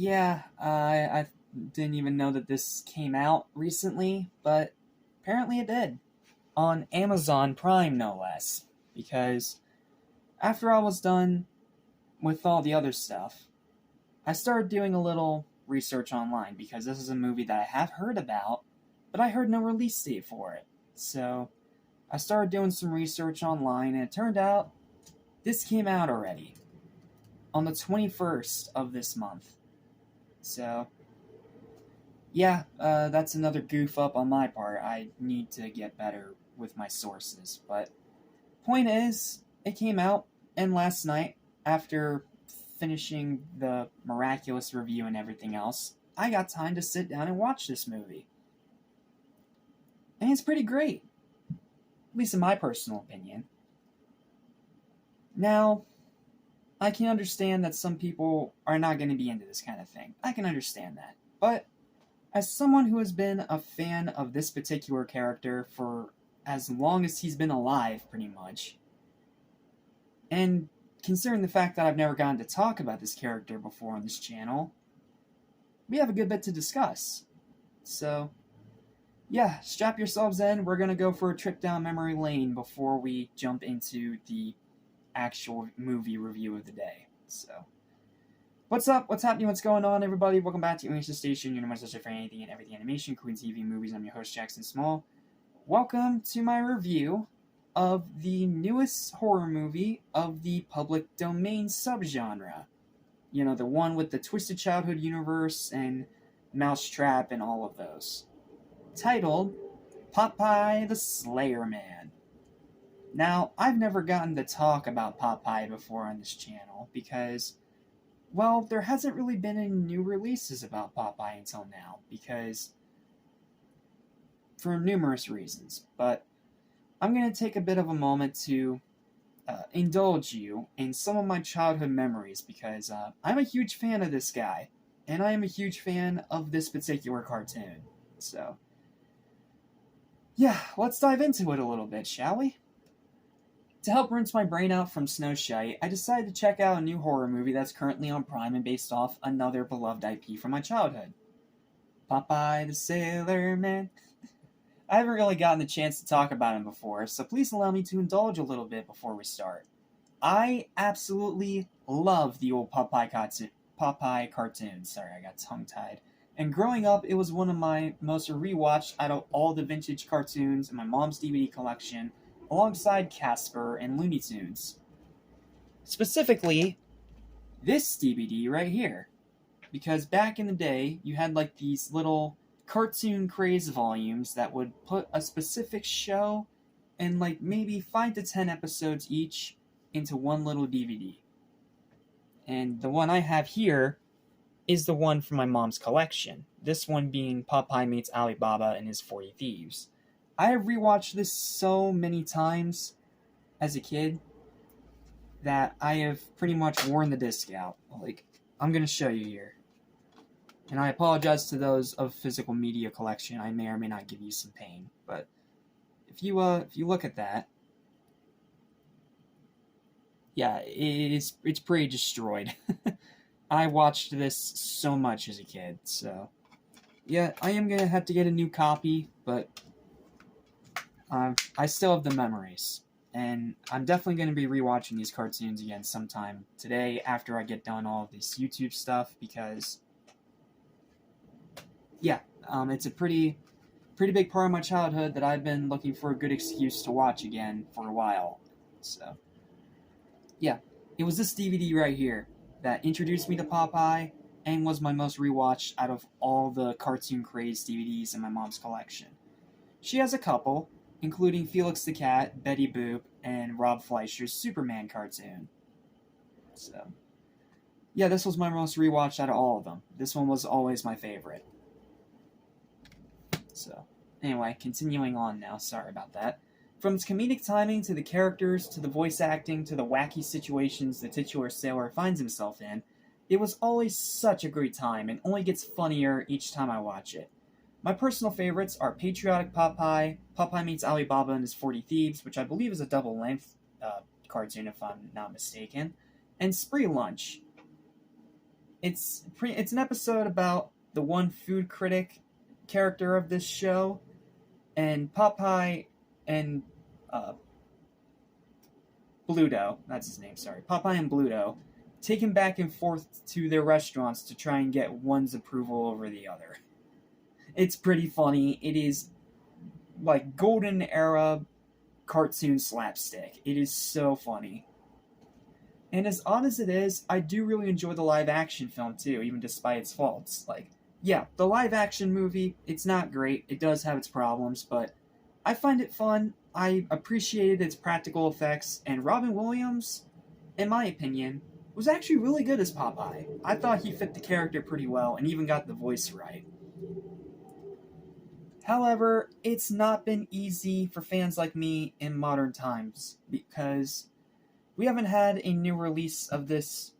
Yeah, I didn't even know that this came out recently, but apparently it did. On Amazon Prime, no less. Because after I was done with all the other stuff, I started doing a little research online because this is a movie that I have heard about, but I heard no release date for it. So I started doing some research online, and it turned out this came out already on the 21st of this month. So yeah, that's another goof up on my part. I need to get better with my sources. But point is, it came out, and last night, after finishing the miraculous review and everything else, I got time to sit down and watch this movie. And it's pretty great, at least in my personal opinion. Now, I can understand that some people are not going to be into this kind of thing. I can understand that. But as someone who has been a fan of this particular character for as long as he's been alive, pretty much, and considering the fact that I've never gotten to talk about this character before on this channel, we have a good bit to discuss. So, yeah, strap yourselves in. We're going to go for a trip down memory lane before we jump into the actual movie review of the day. So, what's up? What's happening? What's going on, everybody? Welcome back to Animation Station, your number one source for anything and everything animation, including TV and movies. I'm your host, Jackson Small. Welcome to my review of the newest horror movie of the public domain subgenre. You know, the one with the Twisted Childhood universe and Mousetrap and all of those. Titled Popeye the Slayer Man. Now, I've never gotten to talk about Popeye before on this channel because, well, there hasn't really been any new releases about Popeye until now because, for numerous reasons, but I'm going to take a bit of a moment to indulge you in some of my childhood memories because I'm a huge fan of this guy, and I am a huge fan of this particular cartoon. So, yeah, let's dive into it a little bit, shall we? To help rinse my brain out from snow shite, I decided to check out a new horror movie that's currently on Prime and based off another beloved IP from my childhood. Popeye the Sailor Man. I haven't really gotten the chance to talk about him before, so please allow me to indulge a little bit before we start. I absolutely love the old Popeye cartoons. Sorry, I got tongue-tied. And growing up, it was one of my most rewatched out of all the vintage cartoons in my mom's DVD collection, alongside Casper and Looney Tunes. Specifically, this DVD right here. Because back in the day, you had like these little cartoon craze volumes that would put a specific show and like maybe 5 to 10 episodes each into one little DVD. And the one I have here is the one from my mom's collection. This one being Popeye Meets Alibaba and His 40 Thieves. I have rewatched this so many times as a kid that I have pretty much worn the disc out. Like, I'm going to show you here. And I apologize to those of physical media collection. I may or may not give you some pain. But if you look at that, yeah, it's pretty destroyed. I watched this so much as a kid, so yeah, I am going to have to get a new copy, but I still have the memories, and I'm definitely going to be rewatching these cartoons again sometime today after I get done all of this YouTube stuff, because, yeah, it's a pretty big part of my childhood that I've been looking for a good excuse to watch again for a while. So, yeah, it was this DVD right here that introduced me to Popeye and was my most rewatched out of all the cartoon craze DVDs in my mom's collection. She has a couple, including Felix the Cat, Betty Boop, and Rob Fleischer's Superman cartoon. So, yeah, this was my most rewatched out of all of them. This one was always my favorite. So, anyway, continuing on now, sorry about that. From its comedic timing to the characters, to the voice acting, to the wacky situations the titular sailor finds himself in, it was always such a great time and only gets funnier each time I watch it. My personal favorites are Patriotic Popeye, Popeye Meets Alibaba and His 40 Thieves, which I believe is a double-length cartoon if I'm not mistaken, and Spree Lunch. It's an episode about the one food critic character of this show, and Popeye and uh, Bluto, that's his name, sorry, Popeye and Bluto, take him back and forth to their restaurants to try and get one's approval over the other. It's pretty funny. It is like golden era cartoon slapstick. It is so funny. And as odd as it is, I do really enjoy the live action film too, even despite its faults. Like, yeah, the live action movie, it's not great. It does have its problems, but I find it fun. I appreciated its practical effects, and Robin Williams, in my opinion, was actually really good as Popeye. I thought he fit the character pretty well and even got the voice right. However, it's not been easy for fans like me in modern times because we haven't had a new release of this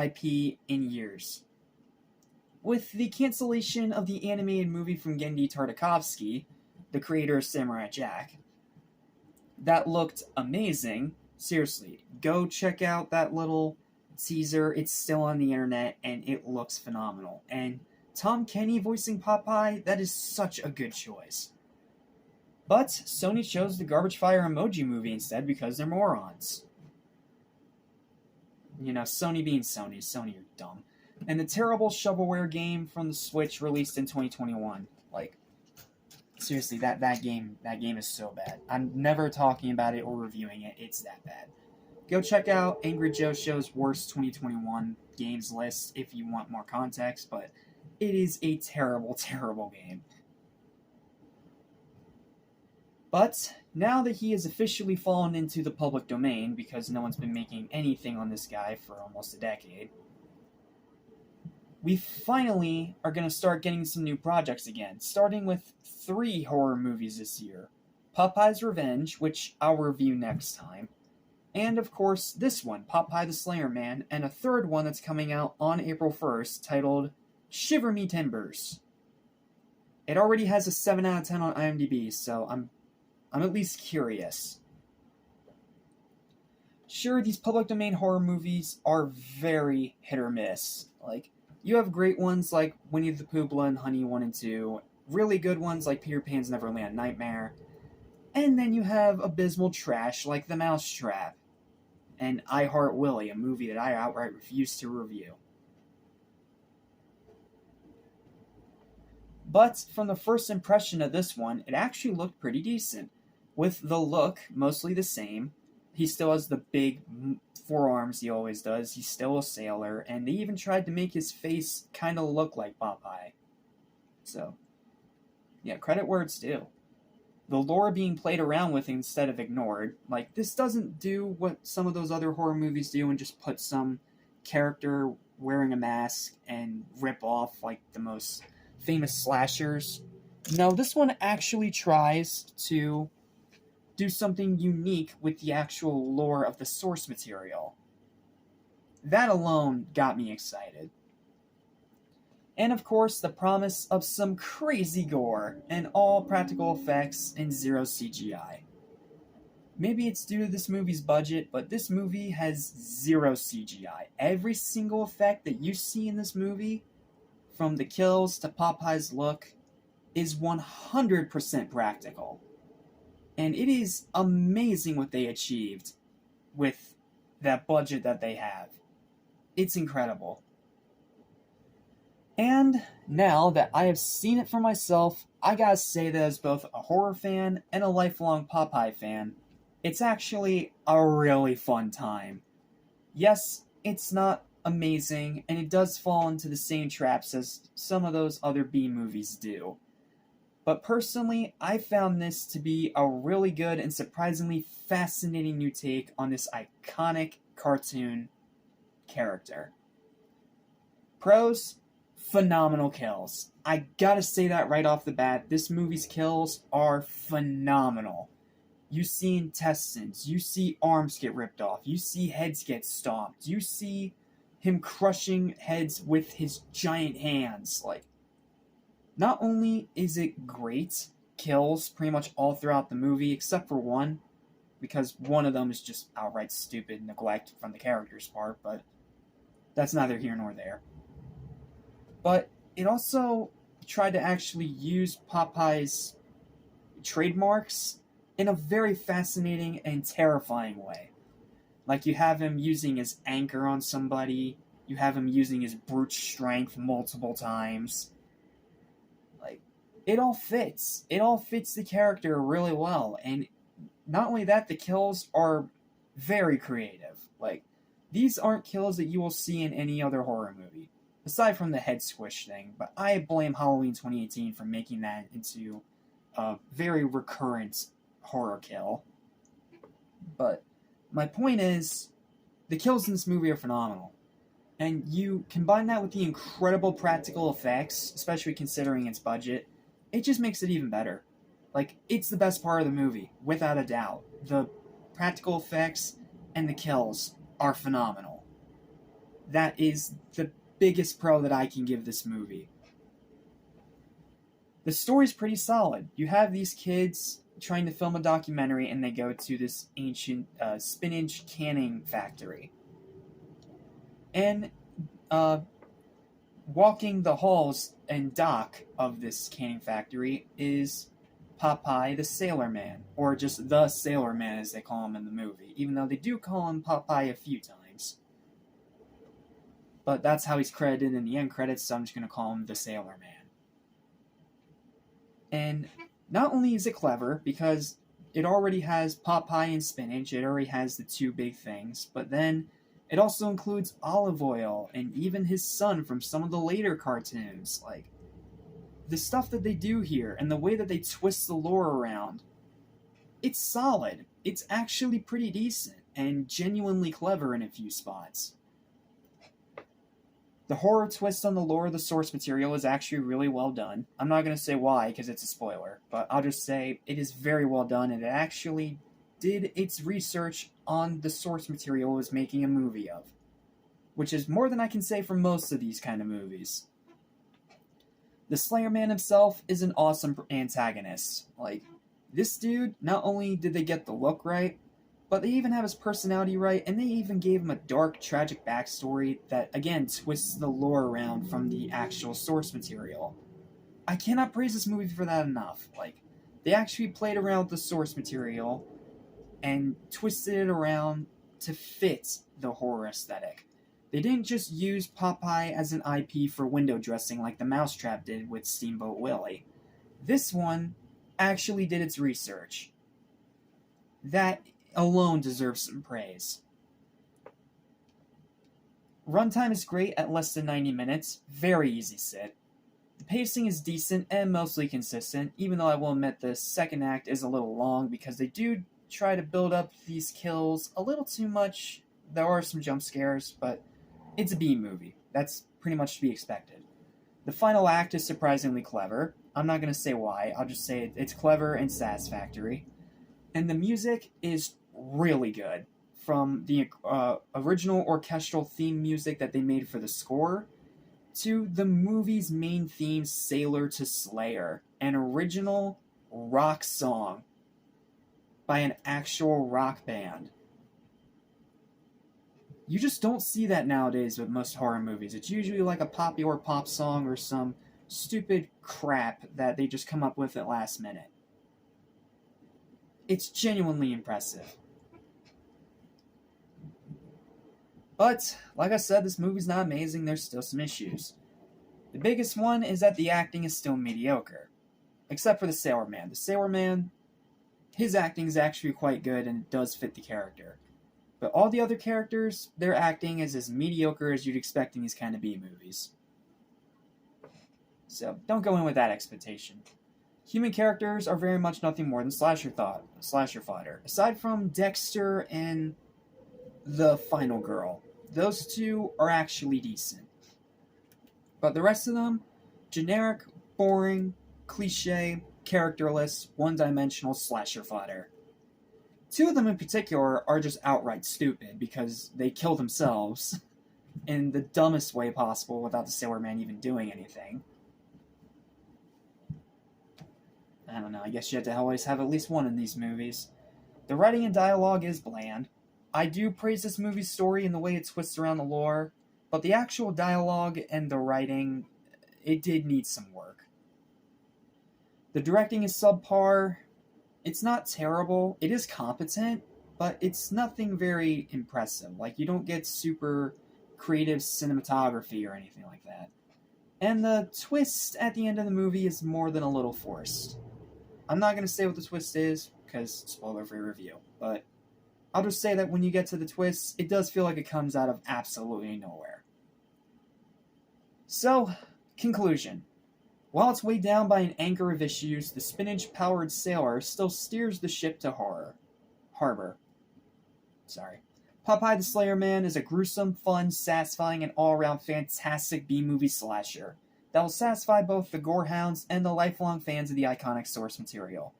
IP in years. With the cancellation of the animated movie from Gendy Tartakovsky, the creator of Samurai Jack, that looked amazing. Seriously, go check out that little teaser. It's still on the internet and it looks phenomenal. And Tom Kenny voicing Popeye, that is such a good choice. But Sony chose the Garbage Fire Emoji Movie instead because they're morons. You know, Sony being Sony. Sony are dumb. And the terrible shovelware game from the Switch released in 2021. Like, seriously, that game is so bad. I'm never talking about it or reviewing it. It's that bad. Go check out Angry Joe Show's worst 2021 games list if you want more context, but it is a terrible, terrible game. But now that he has officially fallen into the public domain, because no one's been making anything on this guy for almost a decade, we finally are going to start getting some new projects again, starting with 3 horror movies this year. Popeye's Revenge, which I'll review next time, and of course this one, Popeye the Slayer Man, and a third one that's coming out on April 1st titled Shiver Me Timbers. It already has a 7 out of 10 on IMDb, so I'm at least curious. Sure, these public domain horror movies are very hit or miss. Like, you have great ones like Winnie the Pooh, Blood and Honey 1 and 2, really good ones like Peter Pan's Neverland Nightmare, and then you have abysmal trash like The Mousetrap and I Heart Willie, a movie that I outright refuse to review. But from the first impression of this one, it actually looked pretty decent. With the look mostly the same, he still has the big forearms he always does, he's still a sailor, and they even tried to make his face kind of look like Popeye. So, yeah, credit where it's due. The lore being played around with instead of ignored. Like, this doesn't do what some of those other horror movies do and just put some character wearing a mask and rip off like the most famous slashers. No, this one actually tries to do something unique with the actual lore of the source material. That alone got me excited. And of course, the promise of some crazy gore and all practical effects and 0 CGI. Maybe it's due to this movie's budget, but this movie has 0 CGI. Every single effect that you see in this movie, from the kills to Popeye's look, is 100% practical. And it is amazing what they achieved with that budget that they have. It's incredible. And now that I have seen it for myself, I gotta say that as both a horror fan and a lifelong Popeye fan, it's actually a really fun time. Yes, it's not amazing, and it does fall into the same traps as some of those other B movies do. But personally, I found this to be a really good and surprisingly fascinating new take on this iconic cartoon character. Pros, phenomenal kills. I gotta say that right off the bat, this movie's kills are phenomenal. You see intestines, you see arms get ripped off, you see heads get stomped, you see him crushing heads with his giant hands. Like, not only is it great kills pretty much all throughout the movie, except for one, because one of them is just outright stupid neglect from the character's part, but that's neither here nor there. but it also tried to actually use Popeye's trademarks in a very fascinating and terrifying way. Like, you have him using his anchor on somebody, you have him using his brute strength multiple times. Like, it all fits. It all fits the character really well, and not only that, the kills are very creative. Like, these aren't kills that you will see in any other horror movie, aside from the head squish thing, but I blame Halloween 2018 for making that into a very recurrent horror kill. But my point is, the kills in this movie are phenomenal. And you combine that with the incredible practical effects, especially considering its budget, it just makes it even better. Like, it's the best part of the movie, without a doubt. The practical effects and the kills are phenomenal. That is the biggest pro that I can give this movie. The story's pretty solid. You have these kids trying to film a documentary, and they go to this ancient spinach canning factory. And walking the halls and dock of this canning factory is Popeye the Sailor Man, or just the Sailor Man as they call him in the movie, even though they do call him Popeye a few times. But that's how he's credited in the end credits, so I'm just going to call him the Sailor Man. And not only is it clever, because it already has Popeye and spinach, it already has the two big things, but then it also includes olive oil and even his son from some of the later cartoons. Like, the stuff that they do here and the way that they twist the lore around, it's solid. It's actually pretty decent and genuinely clever in a few spots. The horror twist on the lore of the source material is actually really well done. I'm not going to say why because it's a spoiler, but I'll just say it is very well done, and it actually did its research on the source material it was making a movie of, which is more than I can say for most of these kind of movies. The Slayer Man himself is an awesome antagonist. Like, this dude, not only did they get the look right, but they even have his personality right, and they even gave him a dark, tragic backstory that, again, twists the lore around from the actual source material. I cannot praise this movie for that enough. Like, they actually played around with the source material and twisted it around to fit the horror aesthetic. They didn't just use Popeye as an IP for window dressing like the Mousetrap did with Steamboat Willie. This one actually did its research. That alone deserves some praise. Runtime is great at less than 90 minutes, very easy sit. The pacing is decent and mostly consistent, even though I will admit the second act is a little long because they do try to build up these kills a little too much. There are some jump scares, but it's a B movie. That's pretty much to be expected. The final act is surprisingly clever. I'm not going to say why, I'll just say it's clever and satisfactory. And the music is really good. From the original orchestral theme music that they made for the score, to the movie's main theme, Sailor to Slayer, an original rock song by an actual rock band. You just don't see that nowadays with most horror movies. It's usually like a popular pop song or some stupid crap that they just come up with at last minute. It's genuinely impressive. But, like I said, this movie's not amazing, there's still some issues. The biggest one is that the acting is still mediocre. Except for the Sailor Man. The Sailor Man, his acting is actually quite good and it does fit the character. But all the other characters, their acting is as mediocre as you'd expect in these kind of B-movies. So, don't go in with that expectation. Human characters are very much nothing more than slasher fodder. Aside from Dexter and the final girl, those two are actually decent. But the rest of them, generic, boring, cliche, characterless, one-dimensional slasher fodder. Two of them in particular are just outright stupid because they kill themselves in the dumbest way possible without the Sailor Man even doing anything. I don't know, I guess you have to always have at least one in these movies. The writing and dialogue is bland. I do praise this movie's story and the way it twists around the lore, but the actual dialogue and the writing it did need some work. The directing is subpar. It's not terrible. It is competent, but it's nothing very impressive. Like, you don't get super creative cinematography or anything like that. And the twist at the end of the movie is more than a little forced. I'm not going to say what the twist is, because spoiler-free review, but I'll just say that when you get to the twist, it does feel like it comes out of absolutely nowhere. So, conclusion. While it's weighed down by an anchor of issues, the spinach-powered sailor still steers the ship to harbor. Popeye the Slayer Man is a gruesome, fun, satisfying, and all-around fantastic B-movie slasher that will satisfy both the gorehounds and the lifelong fans of the iconic source material.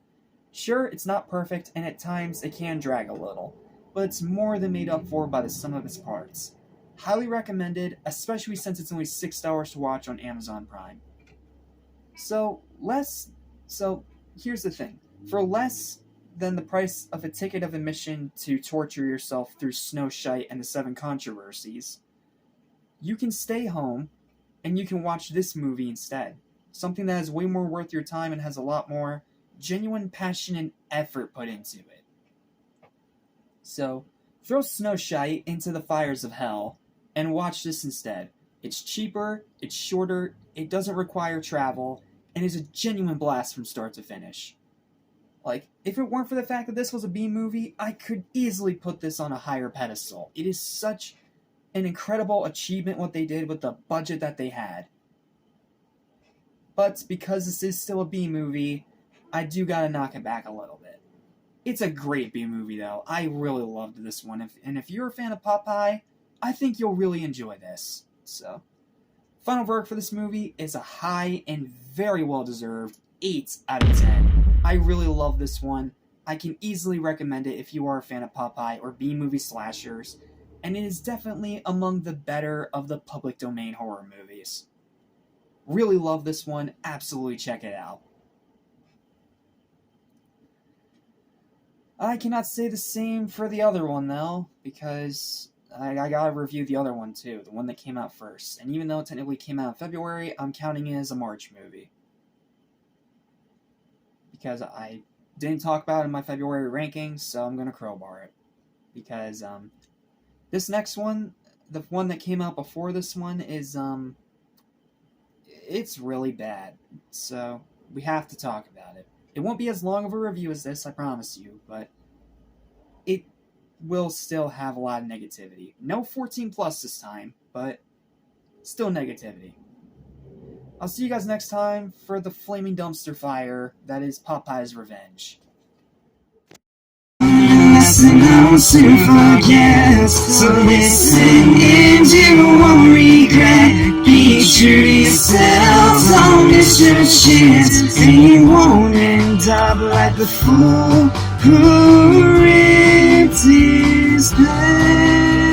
Sure, it's not perfect, and at times it can drag a little, but it's more than made up for by the sum of its parts. Highly recommended, especially since it's only $6 to watch on Amazon Prime. So here's the thing. For less than the price of a ticket of admission to torture yourself through Snow Shite and the 7 Controversies, you can stay home and you can watch this movie instead. Something that is way more worth your time and has a lot more genuine passion and effort put into it. So, throw Snow Shite into the fires of hell and watch this instead. It's cheaper, it's shorter, it doesn't require travel, and is a genuine blast from start to finish. Like, if it weren't for the fact that this was a B movie, I could easily put this on a higher pedestal. It is such an incredible achievement what they did with the budget that they had. But because this is still a B movie, I do gotta knock it back a little bit. It's a great B movie though. I really loved this one. And if you're a fan of Popeye, I think you'll really enjoy this. So, final verdict for this movie is a high and very well-deserved 8 out of 10. I really love this one. I can easily recommend it if you are a fan of Popeye or B-movie slashers, and it is definitely among the better of the public domain horror movies. Really love this one. Absolutely check it out. I cannot say the same for the other one, though, because I gotta review the other one, too. The one that came out first. And even though it technically came out in February, I'm counting it as a March movie. Because I didn't talk about it in my February rankings, so I'm gonna crowbar it. Because, this next one, the one that came out before this one, is, it's really bad. So, we have to talk about it. It won't be as long of a review as this, I promise you, but it will still have a lot of negativity. No 14 plus this time, but still negativity. I'll see you guys next time for the flaming dumpster fire that is Popeye's Revenge. Listen, I will soon forget. So listen, and you won't regret. Be true to yourself, don't miss your chance, and you won't end up like the fool who ripped his pants.